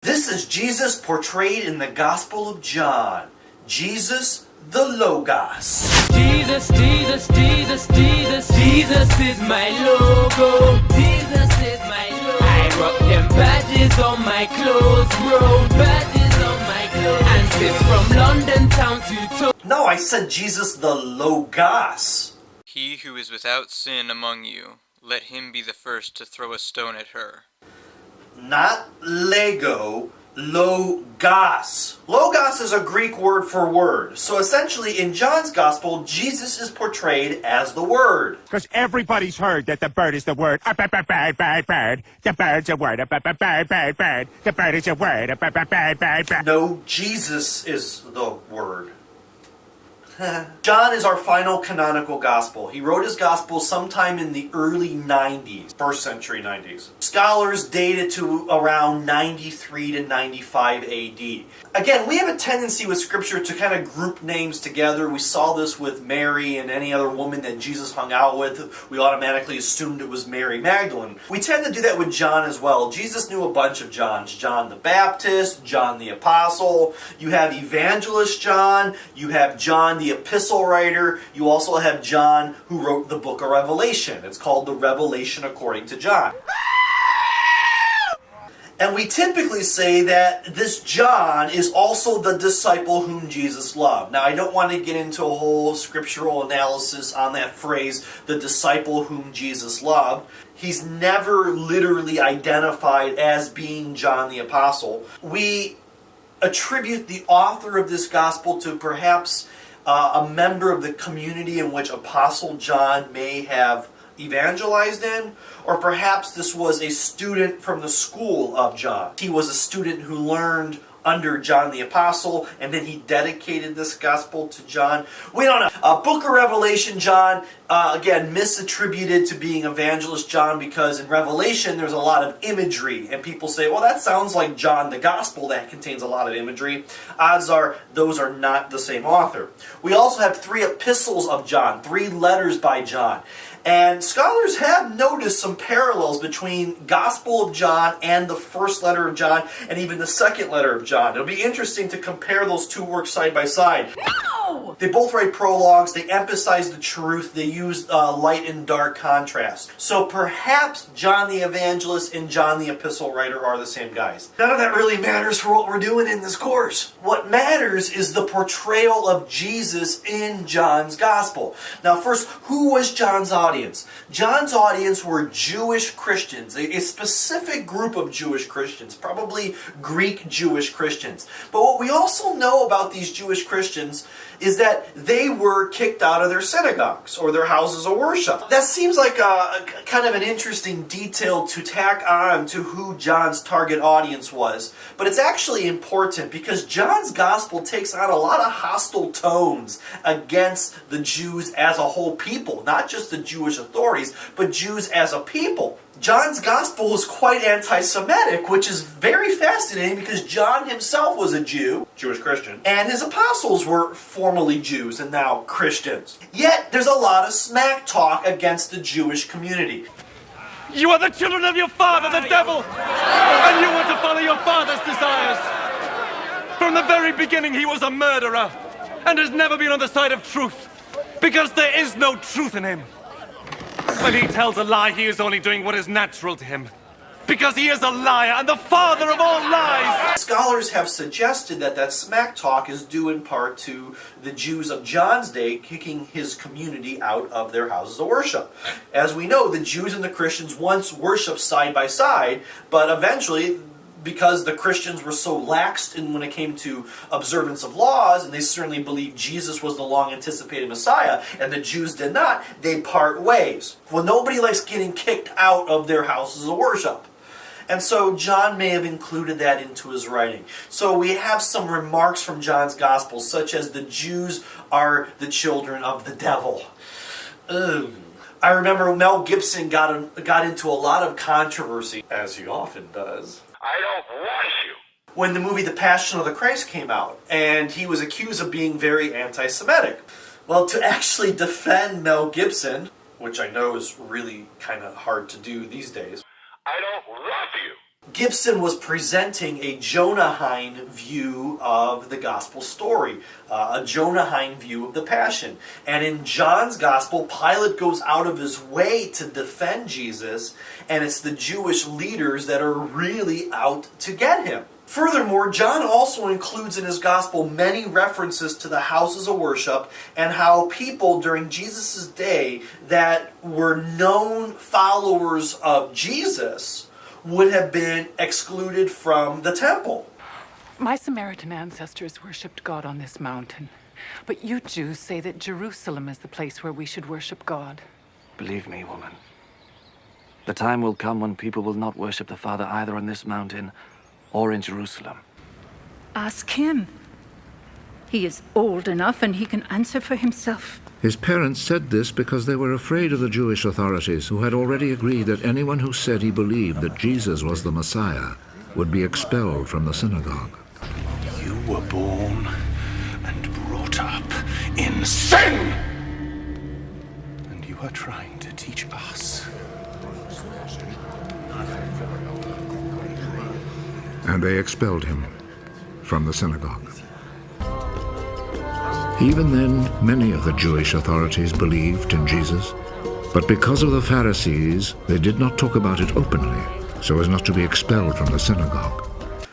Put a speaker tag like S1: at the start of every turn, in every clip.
S1: This is Jesus portrayed in the Gospel of John. Jesus, the Logos.
S2: Jesus, Jesus, Jesus, Jesus, Jesus is my logo. Jesus is my logo. I rock them badges on my clothes, bro. Badges on my clothes. And it's from London town to
S1: No, I said Jesus, the Logos.
S3: He who is without sin among you, let him be the first to throw a stone at her.
S1: Not Lego, Logos. Logos is a Greek word for word. So essentially, in John's Gospel, Jesus is portrayed as the Word.
S4: Because everybody's heard that the bird is the word. Bird. The bird's a word. Bird. The bird is a word. Bird.
S1: No, Jesus is the Word. John is our final canonical gospel. He wrote his gospel sometime in the early 90s, first century 90s. Scholars date it to around 93 to 95 AD. Again, we have a tendency with Scripture to kind of group names together. We saw this with Mary and any other woman that Jesus hung out with. We automatically assumed it was Mary Magdalene. We tend to do that with John as well. Jesus knew a bunch of Johns. John the Baptist, John the Apostle. You have Evangelist John. You have John the Epistle writer. You also have John who wrote the book of Revelation. It's called the Revelation according to John. And we typically say that this John is also the disciple whom Jesus loved. Now, I don't want to get into a whole scriptural analysis on that phrase, the disciple whom Jesus loved. He's never literally identified as being John the Apostle. We attribute the author of this gospel to perhaps a member of the community in which Apostle John may have evangelized in, or perhaps this was a student from the school of John. He was a student who learned under John the Apostle, and then he dedicated this gospel to John. We don't know. Book of Revelation John, again, misattributed to being Evangelist John, because in Revelation there's a lot of imagery, and people say, well, that sounds like John the Gospel that contains a lot of imagery. Odds are those are not the same author. We also have 3 epistles of John, 3 letters by John. And scholars have noticed some parallels between Gospel of John and the first letter of John, and even the second letter of John. It'll be interesting to compare those 2 works side by side. No! They both write prologues, they emphasize the truth, they use light and dark contrast. So perhaps John the Evangelist and John the Epistle writer are the same guys. None of that really matters for what we're doing in this course. What matters is the portrayal of Jesus in John's Gospel. Now first, who was John's audience? John's audience were Jewish Christians, a specific group of Jewish Christians, probably Greek Jewish Christians. But what we also know about these Jewish Christians is that they were kicked out of their synagogues or their houses of worship. That seems like a kind of an interesting detail to tack on to who John's target audience was. But it's actually important because John's gospel takes on a lot of hostile tones against the Jews as a whole people, not just the Jewish authorities, but Jews as a people. John's gospel is quite anti-Semitic, which is very fascinating because John himself was a Jew, Jewish Christian, and his apostles were formerly Jews and now Christians. Yet, there's a lot of smack talk against the Jewish community.
S5: You are the children of your father, the devil, and you want to follow your father's desires. From the very beginning, he was a murderer and has never been on the side of truth because there is no truth in him. When he tells a lie, he is only doing what is natural to him. Because he is a liar and the father of all lies!
S1: Scholars have suggested that smack talk is due in part to the Jews of John's day kicking his community out of their houses of worship. As we know, the Jews and the Christians once worshipped side by side, but eventually, because the Christians were so lax when it came to observance of laws, and they certainly believed Jesus was the long-anticipated Messiah, and the Jews did not, they part ways. Well, nobody likes getting kicked out of their houses of worship. And so John may have included that into his writing. So we have some remarks from John's Gospel, such as the Jews are the children of the devil. Ugh. I remember Mel Gibson got into a lot of controversy, as he often does.
S6: I don't want you.
S1: When the movie The Passion of the Christ came out, and he was accused of being very anti-Semitic. Well, to actually defend Mel Gibson, which I know is really kind of hard to do these days,
S6: I don't love you.
S1: Gibson was presenting a Jonahine view of the gospel story, a Jonahine view of the Passion. And in John's gospel, Pilate goes out of his way to defend Jesus, and it's the Jewish leaders that are really out to get him. Furthermore, John also includes in his gospel many references to the houses of worship and how people during Jesus' day that were known followers of Jesus would have been excluded from the temple.
S6: My Samaritan ancestors worshipped God on this mountain, but you Jews say that Jerusalem is the place where we should worship God.
S7: Believe me, woman. The time will come when people will not worship the Father either on this mountain or in Jerusalem.
S8: Ask him. He is old enough and he can answer for himself.
S9: His parents said this because they were afraid of the Jewish authorities, who had already agreed that anyone who said he believed that Jesus was the Messiah would be expelled from the synagogue.
S10: You were born and brought up in sin! And you are trying to teach us.
S9: And they expelled him from the synagogue. Even then, many of the Jewish authorities believed in Jesus, but because of the Pharisees, they did not talk about it openly, so as not to be expelled from the synagogue.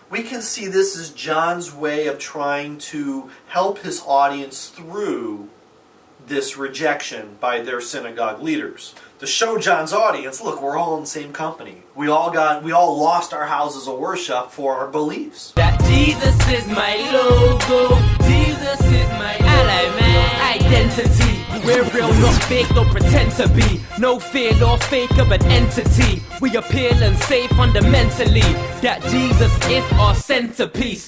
S1: We can see this as John's way of trying to help his audience through this rejection by their synagogue leaders. To show John's audience, look, we're all in the same company. We all lost our houses of worship for our beliefs.
S2: That Jesus is my logo. Jesus is my identity. We're real, not fake, don't pretend to be. No fear nor fake of an entity. We appeal and say fundamentally that Jesus is our centerpiece.